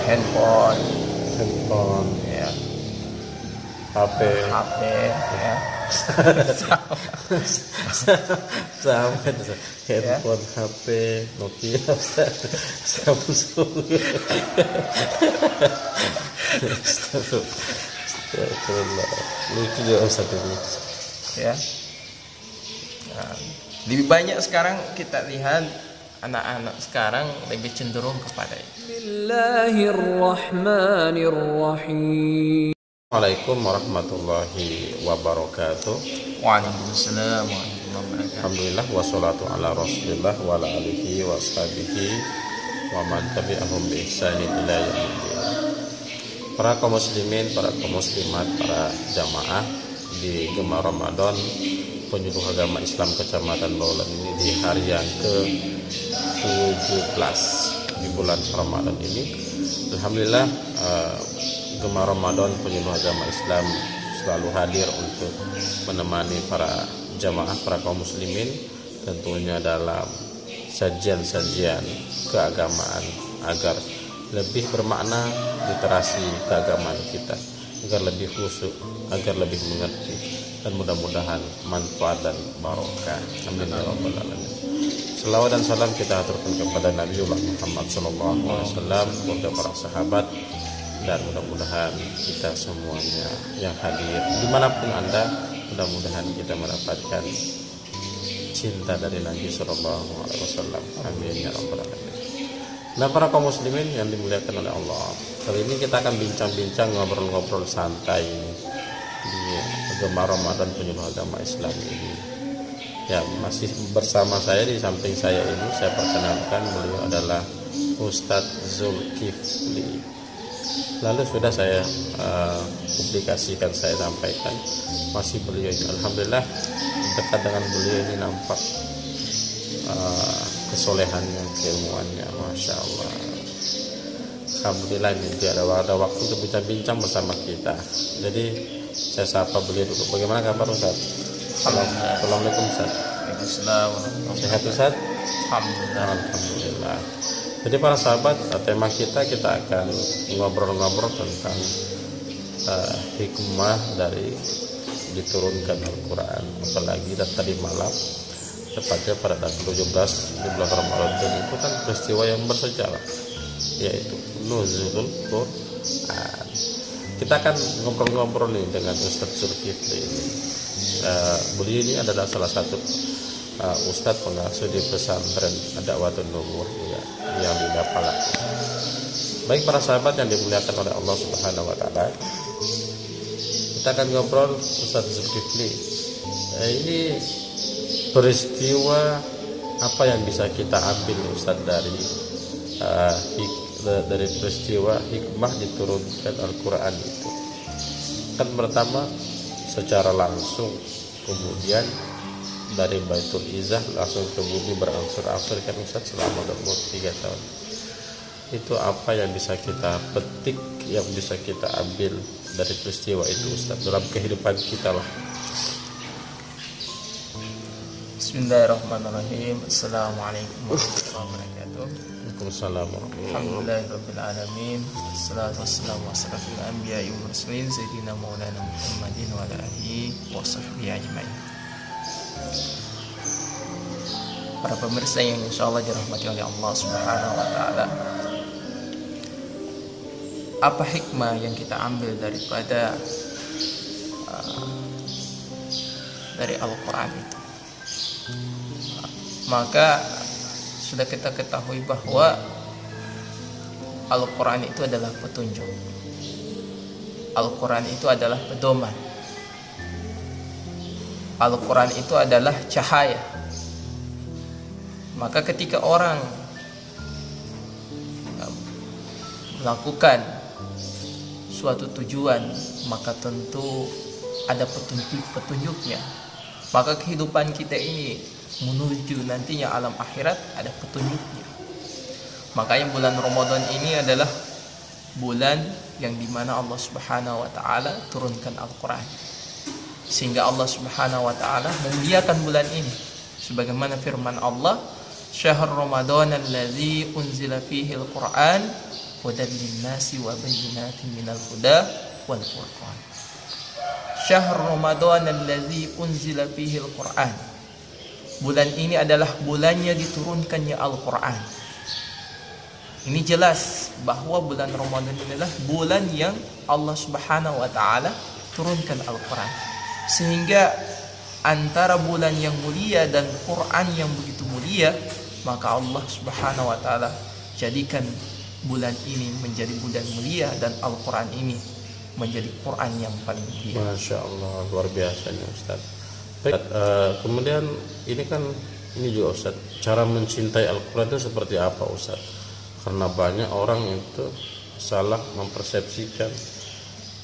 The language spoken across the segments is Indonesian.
handphone, ya, HP, ya. sama handphone, HP, Nokia, Samsung. Astagfirullah. Lucu juga Ustaz ini. Ya. Nah, lebih banyak sekarang kita lihat anak-anak sekarang lebih cenderung kepada itu. Bismillahirrahmanirrahim. Assalamualaikum warahmatullahi wabarakatuh. Waalaikumsalam warahmatullahi wabarakatuh. Alhamdulillah wassalatu ala rasulillah wa ala alihi wa ashabihi wa man tabi'ahum bi ihsanin ila yaumiddin. Para kaum muslimin, para kaum muslimat, para jamaah di Gema Ramadan Penyuluh Agama Islam Kecamatan Baulan ini di hari yang ke-17 di bulan Ramadan ini. Alhamdulillah Gema Ramadan Penyuluh Agama Islam selalu hadir untuk menemani para jamaah, para kaum muslimin, tentunya dalam sajian-sajian keagamaan agar lebih bermakna literasi keagamaan kita, agar lebih khusyuk, agar lebih mengerti, dan mudah-mudahan manfaat dan barokah. Amin ya rabbal alamin. Selawat dan salam kita aturkan kepada Nabiullah Muhammad SAW, kepada para sahabat, dan mudah-mudahan kita semuanya yang hadir dimanapun Anda, mudah-mudahan kita mendapatkan cinta dari Nabi SAW. Amin ya rabbal alamin. Nah, para kaum muslimin yang dimuliakan oleh Allah, kali ini kita akan bincang-bincang, ngobrol-ngobrol santai di Gema Ramadan Penyuluh Agama Islam ini. Ya, masih bersama saya, di samping saya ini saya perkenalkan, beliau adalah Ustadz Zulkifli. Lalu sudah saya publikasikan, saya sampaikan, masih beliau ini. Alhamdulillah dekat dengan beliau ini nampak kesolehannya, keilmuannya, masya Allah. Alhamdulillah ini ada waktu untuk bincang-bincang bersama kita. Jadi saya sapa beliau dulu. Bagaimana kabar Ustaz? Assalamualaikum Ustaz. Sehat Ustaz? Alhamdulillah. Jadi para sahabat, tema kita akan ngobrol-ngobrol tentang hikmah dari diturunkan Al-Quran, apalagi tadi malam tepatnya pada tanggal 17 di bulan Ramadan itu kan peristiwa yang bersejarah, yaitu nuzulul Quran. Kita akan ngobrol-ngobrol nih dengan Ustadz Zulkifli ini. Beliau ini adalah salah satu Ustadz pengasuh di pesantren Da'watun Nubuwah yang di Dapala. Baik para sahabat yang dimuliakan oleh Allah Subhanahu wa taala, kita akan ngobrol Ustadz Zulkifli. Ini peristiwa apa yang bisa kita ambil Ustaz dari peristiwa hikmah diturunkan Al-Quran itu? Kan pertama secara langsung, kemudian dari Baitul Izzah langsung ke bumi berangsur-angsur kan Ustaz selama 23 tahun. Itu apa yang bisa kita petik, yang bisa kita ambil dari peristiwa itu Ustaz dalam kehidupan kita lah. Bismillahirrahmanirrahim. Assalamualaikum warahmatullahi wabarakatuh. Waalaikumsalam warahmatullahi Alhamdulillahirabbil alamin. Wassalatu wassalamu ala asyrafil anbiya'i wal mursalin sayyidina maulana Muhammadin wa ala alihi wa sahbihi ajmain. Para pemirsa yang insyaallah dirahmati oleh Allah Subhanahu wa taala, apa hikmah yang kita ambil daripada dari Al-Quran itu? Maka sudah kita ketahui bahwa Al-Quran itu adalah petunjuk. Al-Quran itu adalah pedoman. Al-Quran itu adalah cahaya. Maka ketika orang melakukan suatu tujuan, maka tentu ada petunjuknya. Maka kehidupan kita ini menuju nantinya alam akhirat ada petunjuknya. Makanya bulan Ramadan ini adalah bulan yang dimana Allah Subhanahu wa ta'ala turunkan Al-Quran, sehingga Allah Subhanahu wa ta'ala memuliakan bulan ini sebagaimana firman Allah, syahr Ramadan alladzi unzila fihi al-Quran hudal linnasi wa bayyinatin minal huda wal furqan. Syahr Ramadan allazi unzila fihi al-Qur'an. Bulan ini adalah bulannya diturunkannya Al-Qur'an. Ini jelas bahwa bulan Ramadan ini adalah bulan yang Allah Subhanahu wa taala turunkan Al-Qur'an. Sehingga antara bulan yang mulia dan Quran yang begitu mulia, maka Allah Subhanahu wa taala jadikan bulan ini menjadi bulan mulia dan Al-Qur'an ini menjadi Quran yang paling mulia. Masya Allah, luar biasanya Ustaz. Baik, kemudian ini juga Ustaz, cara mencintai Al-Quran itu seperti apa Ustaz? Karena banyak orang itu salah mempersepsikan.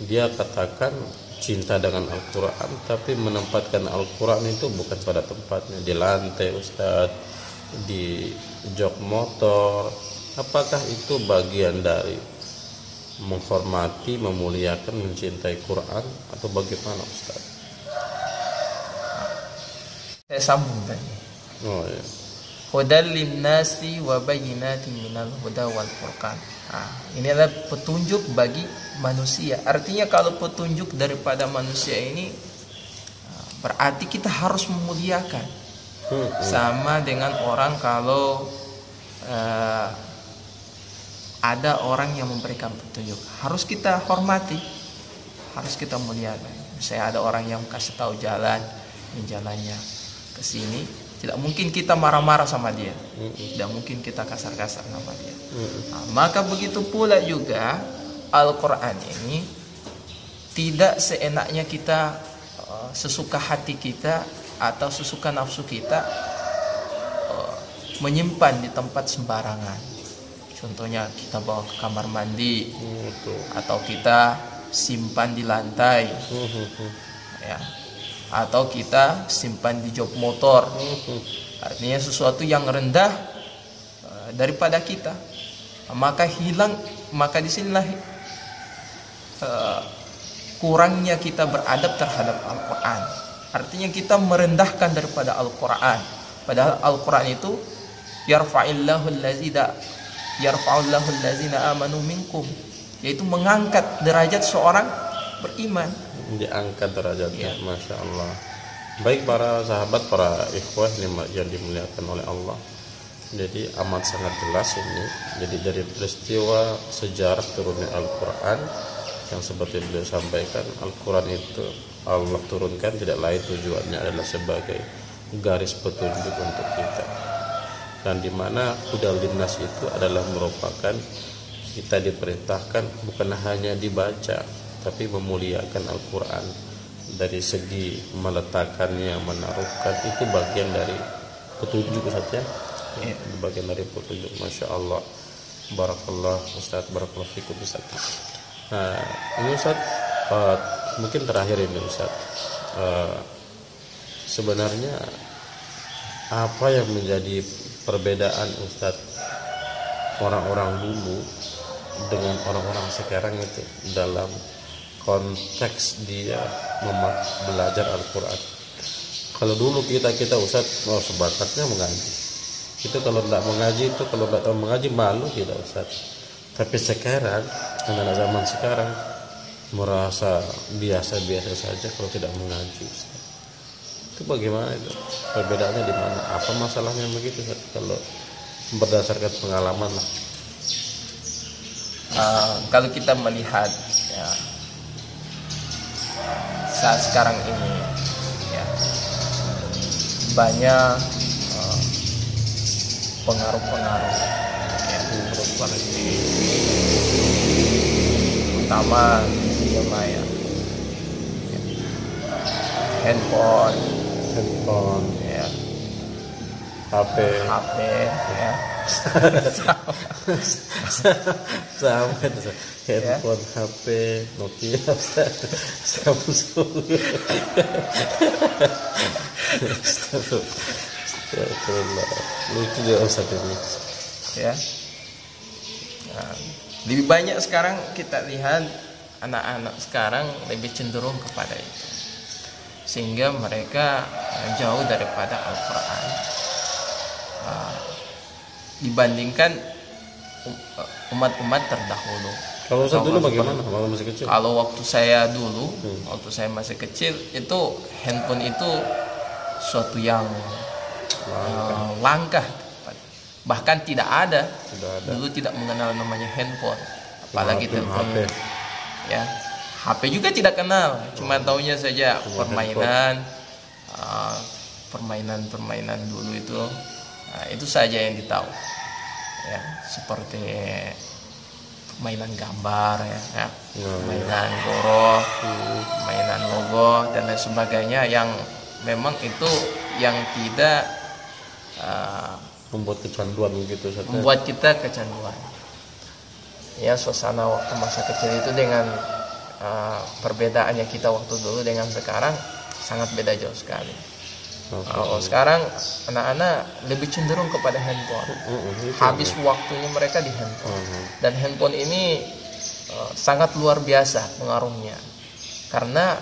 Dia katakan cinta dengan Al-Quran, tapi menempatkan Al-Quran itu bukan pada tempatnya, di lantai Ustaz, di jok motor. Apakah itu bagian dari menghormati, memuliakan, mencintai Quran, atau bagaimana Ustaz? Saya sambung tadi. Oh ya. Hudal linnasi wa bayyinatin minal huda wal furqan. Ini adalah petunjuk bagi manusia. Artinya kalau petunjuk daripada manusia ini berarti kita harus memuliakan. Sama dengan orang kalau ada orang yang memberikan petunjuk, harus kita hormati, harus kita muliakan. Misalnya ada orang yang kasih tahu jalan, ini jalannya ke sini, tidak mungkin kita marah-marah sama dia, tidak mungkin kita kasar-kasar sama dia. Maka begitu pula juga Al-Quran ini tidak seenaknya kita, sesuka hati kita atau sesuka nafsu kita menyimpan di tempat sembarangan. Contohnya kita bawa ke kamar mandi, atau kita simpan di lantai, ya, atau kita simpan di jok motor. Artinya sesuatu yang rendah daripada kita, maka disinilah kurangnya kita beradab terhadap Al-Quran. Artinya kita merendahkan daripada Al-Quran. Padahal Al-Quran itu yarfa'illahu allazina amanu minkum, yaitu mengangkat derajat seorang beriman, diangkat derajatnya. Masya Allah. Baik para sahabat, para ikhwah yang dimuliakan oleh Allah, jadi amat sangat jelas ini. Jadi dari peristiwa sejarah turunnya Al-Quran, yang seperti beliau sampaikan, Al-Quran itu Allah turunkan tidak lain tujuannya adalah sebagai garis petunjuk untuk kita. Dan di mana hudal linnas itu adalah merupakan kita diperintahkan bukan hanya dibaca, tapi memuliakan Al-Quran. Dari segi meletakkannya, menaruhkan, itu bagian dari petunjuk saja, bagian dari petunjuk. Masya Allah. Barakallah Ustaz, barakallah fikum Ustaz. Nah ini Ustaz, mungkin terakhir ini Ustaz, sebenarnya apa yang menjadi perbedaan Ustadz orang-orang dulu dengan orang-orang sekarang itu dalam konteks dia belajar Al-Quran? Kalau dulu kita Ustadz sebakatnya mengaji, itu kalau tidak mengaji, itu kalau tidak tahu mengaji malu kita Ustadz. Tapi sekarang anak-anak zaman sekarang merasa biasa-biasa saja kalau tidak mengaji Ustadz. Itu bagaimana itu? Perbedaannya di mana? Apa masalahnya begitu kalau berdasarkan pengalaman lah? Kalau kita melihat ya, saat sekarang ini ya, banyak pengaruh-pengaruh ya, utama dunia maya, ya. handphone ya, HP ya. sama handphone, HP, Nokia, Samsung. Astagfirullah, lucu juga Ustaz ini. Ya. Nah, lebih banyak sekarang kita lihat anak-anak sekarang lebih cenderung kepada itu, sehingga mereka jauh daripada Al-Quran. Dibandingkan umat-umat terdahulu. Kalau Ustaz dulu bagaimana waktu masih kecil? Kalau waktu saya dulu, waktu saya masih kecil itu handphone itu suatu yang langka. Bahkan tidak ada. Dulu tidak mengenal namanya handphone, apalagi telepon. Ya, HP juga tidak kenal. Cuma taunya saja permainan dulu itu. Nah, itu saja yang ditahu. Ya, seperti mainan gambar ya, mainan goro, mainan logo dan lain sebagainya yang memang itu yang tidak membuat kecanduan gitu, membuat kita kecanduan. Ya, suasana waktu masa kecil itu dengan perbedaannya kita waktu dulu dengan sekarang sangat beda jauh sekali. Kalau sekarang anak-anak lebih cenderung kepada handphone, habis waktunya mereka di handphone, dan handphone ini sangat luar biasa pengaruhnya karena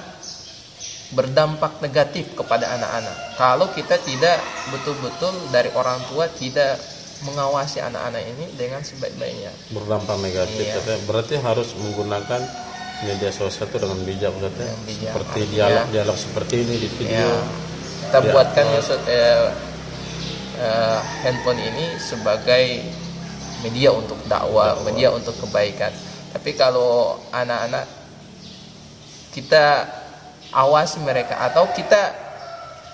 berdampak negatif kepada anak-anak. Kalau kita tidak betul-betul dari orang tua tidak mengawasi anak-anak ini dengan sebaik-baiknya, berdampak negatif. Berarti harus menggunakan media sosial itu dengan bijak, seperti dialog seperti ini di video. Kita buatkan handphone ini sebagai media untuk dakwah, media untuk kebaikan. Tapi kalau anak-anak kita awasi mereka, atau kita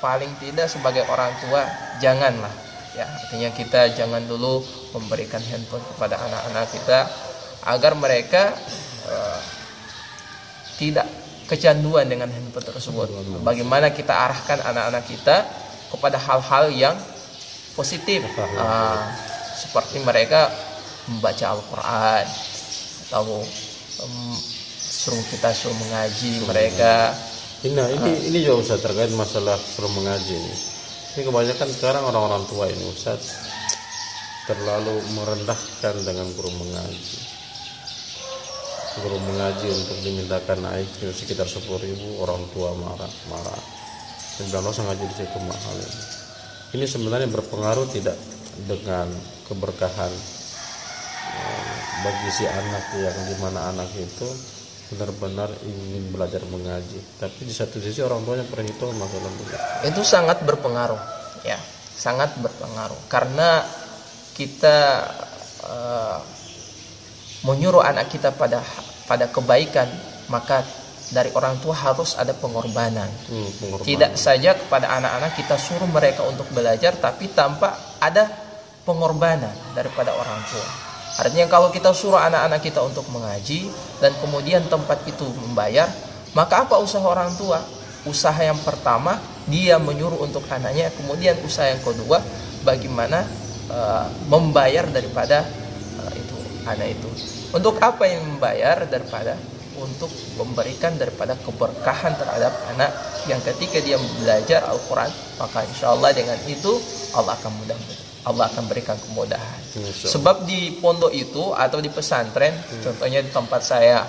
paling tidak sebagai orang tua janganlah, ya, artinya kita jangan dulu memberikan handphone kepada anak-anak kita agar mereka tidak kecanduan dengan handphone tersebut. Bagaimana kita arahkan anak-anak kita kepada hal-hal yang positif, seperti mereka membaca Al-Quran atau suruh mengaji mereka. Ini juga Ustaz terkait masalah suruh mengaji ini. Ini kebanyakan sekarang orang-orang tua ini Ustaz terlalu merendahkan dengan guru mengaji untuk dimintakan naik sekitar 10.000, orang tua marah dan bilang usah ngaji di situ mahal ini sebenarnya berpengaruh tidak dengan keberkahan bagi si anak, yang dimana anak itu benar-benar ingin belajar mengaji, tapi di satu sisi orang tuanya perhitungan masalah itu sangat berpengaruh, ya, sangat berpengaruh karena kita menyuruh anak kita pada kebaikan, maka dari orang tua harus ada pengorbanan. Tidak saja kepada anak-anak kita suruh mereka untuk belajar, tapi tanpa ada pengorbanan daripada orang tua. Artinya kalau kita suruh anak-anak kita untuk mengaji dan kemudian tempat itu membayar, maka apa usaha orang tua? Usaha yang pertama dia menyuruh untuk anaknya, kemudian usaha yang kedua bagaimana membayar daripada anak itu. Untuk apa yang membayar? Daripada untuk memberikan daripada keberkahan terhadap anak yang ketika dia belajar Al-Quran, maka insya Allah dengan itu Allah akan berikan kemudahan. Sebab di pondok itu atau di pesantren, contohnya di tempat saya,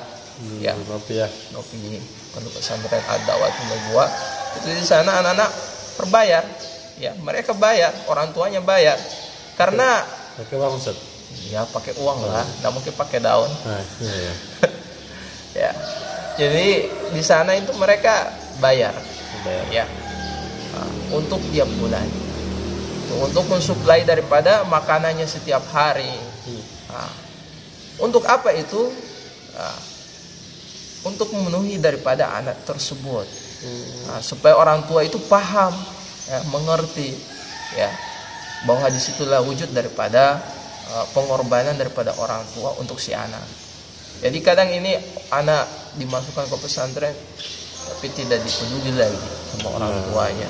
Nopi pondok pesantren Ad-Da'watul Nubuwah, itu di sana anak-anak berbayar, ya, mereka bayar, orang tuanya bayar, karena pakai uang Ustaz. Ya pakai uang lah, nggak mungkin pakai daun. Ya, jadi di sana itu mereka bayar. Ya, untuk tiap bulan, untuk mensuplai daripada makanannya setiap hari. Untuk apa itu? Untuk memenuhi daripada anak tersebut, supaya orang tua itu paham, ya, mengerti, ya, bahwa disitulah wujud daripada pengorbanan daripada orang tua untuk si anak. Jadi kadang ini anak dimasukkan ke pesantren tapi tidak dipeduli lagi sama orang tuanya.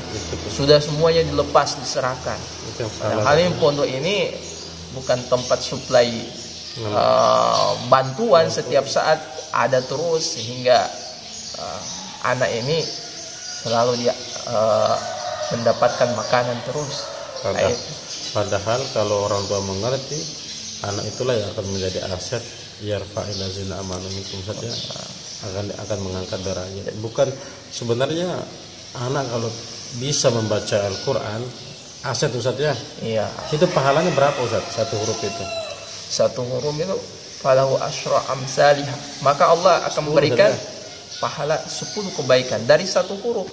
Sudah semuanya dilepas, diserahkan. Padahal pondok ini bukan tempat suplai bantuan setiap saat ada terus, sehingga anak ini selalu dia mendapatkan makanan terus. Padahal kalau orang tua mengerti, anak itulah yang akan menjadi aset, yarfa'il ladzina amanu minkum, saja akan mengangkat derajat. Bukan sebenarnya anak kalau bisa membaca Al-Qur'an aset Ustaz ya. Iya. Itu pahalanya berapa Ustaz satu huruf itu? satu huruf itu falahu asyra amsalih, maka Allah akan memberikan pahala 10 kebaikan dari satu huruf.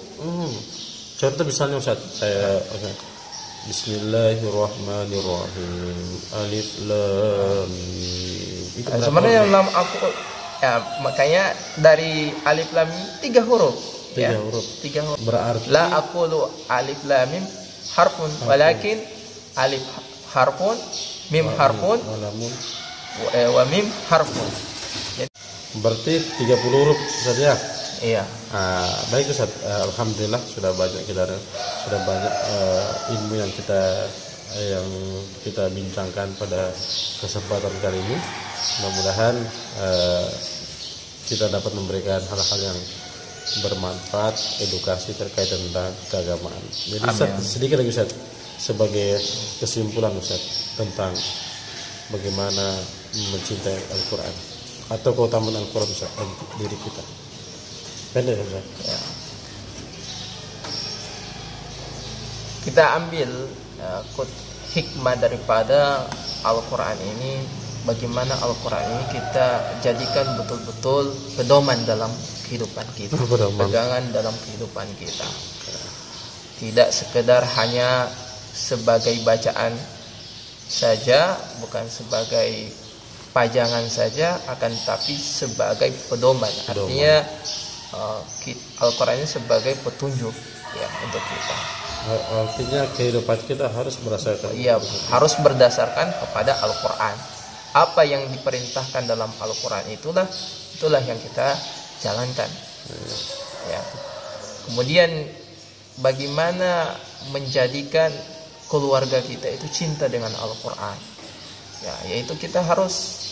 Contoh misalnya Ustaz, saya Bismillahirrahmanirrahim, alif lam mim. Itu Sebenarnya lam aku ya, makanya dari alif lam mim 3 huruf. 3 huruf. 3 huruf. Berarti La aqulu alif lam mim harfun, walakin alif harfun, mim harfun, wa mim harfun. Berarti 30 huruf Ustaz ya? Iya. Baik Ustaz, alhamdulillah sudah banyak ilmu yang kita bincangkan pada kesempatan kali ini. Mudah-mudahan kita dapat memberikan hal-hal yang bermanfaat, edukasi terkait tentang keagamaan. Jadi Ustaz, sedikit lagi Ustaz, sebagai kesimpulan Ustaz tentang bagaimana mencintai Al-Quran atau keutamaan Al-Quran Ustaz bagi diri kita. Pendek Ustaz. Ya. Kita ambil hikmah daripada Al-Quran ini, bagaimana Al-Quran ini kita jadikan betul-betul pedoman dalam kehidupan kita, pegangan dalam kehidupan kita. Tidak sekedar hanya sebagai bacaan saja, bukan sebagai pajangan saja, akan tapi sebagai pedoman. Artinya Al-Quran ini sebagai petunjuk ya untuk kita. Artinya kehidupan kita harus berdasarkan. Iya, harus berdasarkan kepada Al-Quran. Apa yang diperintahkan dalam Al-Quran itulah yang kita jalankan. Ya. Kemudian bagaimana menjadikan keluarga kita itu cinta dengan Al-Quran. Ya, yaitu kita harus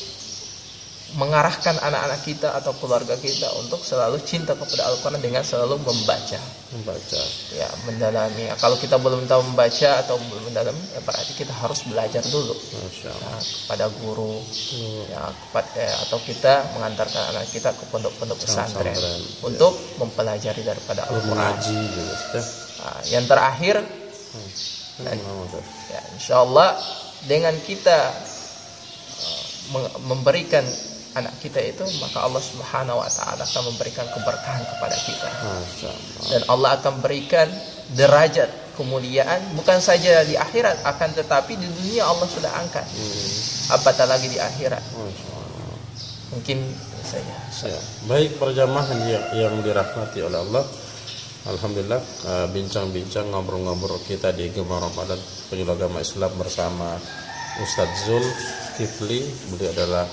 mengarahkan anak-anak kita atau keluarga kita untuk selalu cinta kepada Al-Quran dengan selalu membaca, ya, mendalami. Kalau kita belum tahu membaca atau belum mendalami, ya berarti kita harus belajar dulu kepada guru, ya, atau kita mengantarkan anak kita ke pondok-pondok pesantren untuk mempelajari daripada Al-Quran. Yang terakhir, ya, insya Allah dengan kita memberikan anak kita itu, maka Allah Subhanahu wa taala akan memberikan keberkahan kepada kita. Dan Allah akan berikan derajat kemuliaan bukan saja di akhirat, akan tetapi di dunia Allah sudah angkat. Apatah lagi di akhirat. Mungkin saja. Baik para jamaah yang dirahmati oleh Allah. Alhamdulillah, bincang-bincang ngobrol-ngobrol kita di Gemar Ramadan Penyuluh Agama Islam bersama Ustadz Zul Kifli. Beliau adalah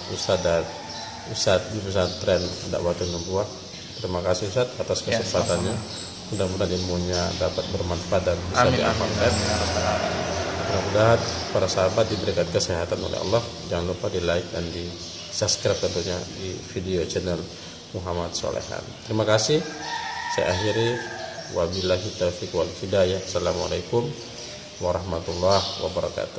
Ustadz di pesantren Dakwatul Nubuwah. Terima kasih Ustadz atas kesempatannya. Mudah-mudahan ilmunya dapat bermanfaat dan bisa diamalkan. Mudah-mudahan para sahabat diberikan kesehatan oleh Allah. Jangan lupa di like dan di subscribe tentunya di video channel Muhammad Solehan. Terima kasih. Saya akhiri, wabillahi taufiq wal hidayah. Assalamualaikum warahmatullahi wabarakatuh.